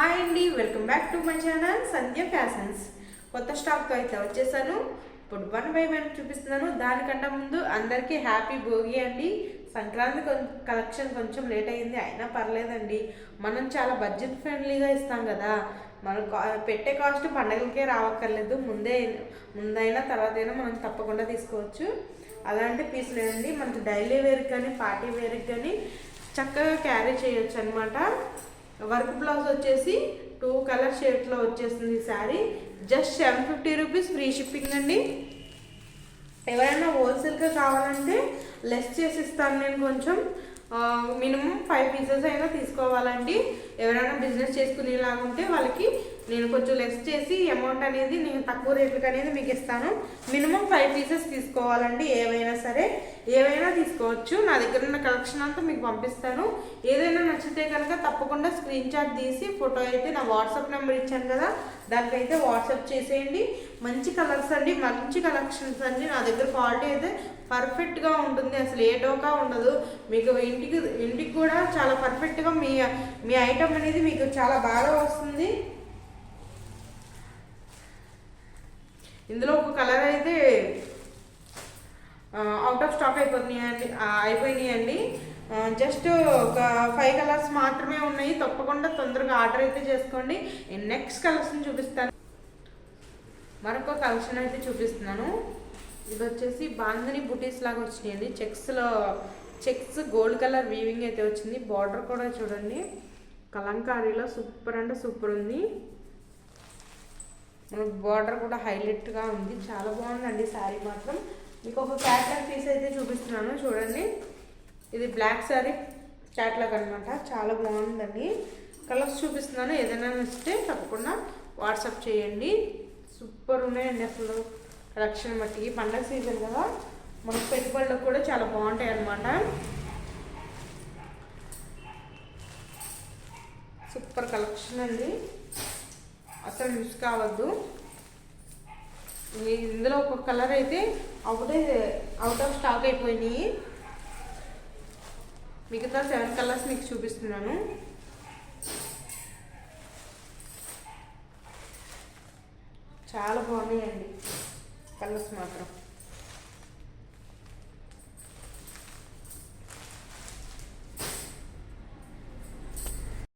Hi అండి, welcome back to my channel Sandhya fashions. కొత్త స్టాక్తో అయితే వచ్చేసాను. ఇప్పుడు 1 by 1 చూపిస్తున్నాను. దానికంటే ముందు అందరికీ హ్యాపీ భోగి అండి. సంక్రాంతి కలెక్షన్ కొంచెం లేట్ అయింది, అయినా పర్లేదండి. మనం చాలా బడ్జెట్ ఫ్రెండ్లీగా ఇస్తాం కదా. మనం పెట్టే కాస్ట్ పండగలకే రావక్కర్లేదు, ముందైనా తర్వాతైనా మనం తప్పకుండా తీసుకోవచ్చు. అలాంటి పీస్ లేదండి, మనకి డైలీ వేర్కి కానీ పార్టీ వేర్కి కానీ చక్కగా క్యారీ చేయొచ్చు అనమాట. వర్క్ బ్లౌజ్ వచ్చేసి 2 కలర్ షేడ్లో వచ్చేస్తుంది. Sari just 750 rupees, free shipping అండి. ఎవరైనా హోల్సేల్గా కావాలంటే లెస్ చేసి ఇస్తాను నేను. కొంచెం మినిమం 5 పీసెస్ అయినా తీసుకోవాలండి. ఎవరైనా బిజినెస్ చేసుకునేలాగా ఉంటే వాళ్ళకి నేను కొంచెం లెస్ చేసి అమౌంట్ అనేది నేను తక్కువ రేట్లకు అనేది మీకు ఇస్తాను. మినిమం 5 పీసెస్ తీసుకోవాలండి. ఏవైనా తీసుకోవచ్చు. నా దగ్గర ఉన్న కలెక్షన్ అంతా మీకు పంపిస్తాను. ఏదైనా నచ్చితే కనుక తప్పకుండా స్క్రీన్ షాట్ తీసి ఫోటో అయితే నా వాట్సాప్ నెంబర్ ఇచ్చాను కదా, దానికైతే వాట్సాప్ చేసేయండి. మంచి కలర్స్ అండి, మంచి కలెక్షన్స్ అండి. నా దగ్గర క్వాలిటీ అయితే పర్ఫెక్ట్గా ఉంటుంది, అసలు ఏ డోకా ఉండదు. మీకు ఇంటికి కూడా చాలా పర్ఫెక్ట్గా మీ ఐటమ్ అనేది మీకు చాలా బాగా వస్తుంది. ఇందులో ఒక కలర్ అయితే అవుట్ ఆఫ్ స్టాక్ అయిపోయినాయండి. జస్ట్ ఒక 5 కలర్స్ మాత్రమే ఉన్నాయి. తప్పకుండా తొందరగా ఆర్డర్ అయితే చేసుకోండి. నెక్స్ట్ కలెక్షన్ చూపిస్తాను. మరొక కలెక్షన్ అయితే చూపిస్తున్నాను. ఇది వచ్చేసి బాందిని బుటీస్ లాగా వచ్చినాయండి. చెక్స్ గోల్డ్ కలర్ వీవింగ్ అయితే వచ్చింది. బార్డర్ కూడా చూడండి, కలంకారీలో సూపర్ అంటే సూపర్ ఉంది. మనకు బార్డర్ కూడా హైలైట్గా ఉంది, చాలా బాగుందండి శారీ మాత్రం. మీకు ఒక క్యాట్లాగ్ పీస్ అయితే చూపిస్తున్నాను చూడండి. ఇది బ్లాక్ శారీ క్యాట్లాగ్ అనమాట, చాలా బాగుందండి. కలర్స్ చూపిస్తున్నాను, ఏదైనా నచ్చితే తప్పకుండా వాట్సాప్ చేయండి. సూపర్ ఉన్నాయండి అసలు కలెక్షన్ మట్టికి. పండగ సీజన్ కదా, మనకు పెట్టుబడులకు కూడా చాలా బాగుంటాయి అన్నమాట. సూపర్ కలెక్షన్ అండి, అసలు మిస్ కావద్దు. ఇందులో ఒక కలర్ అయితే అవుట్ ఆఫ్ స్టాక్ అయిపోయినాయి. మిగతా 7 కలర్స్ మీకు చూపిస్తున్నాను. చాలా బాగున్నాయండి కలర్స్ మాత్రం.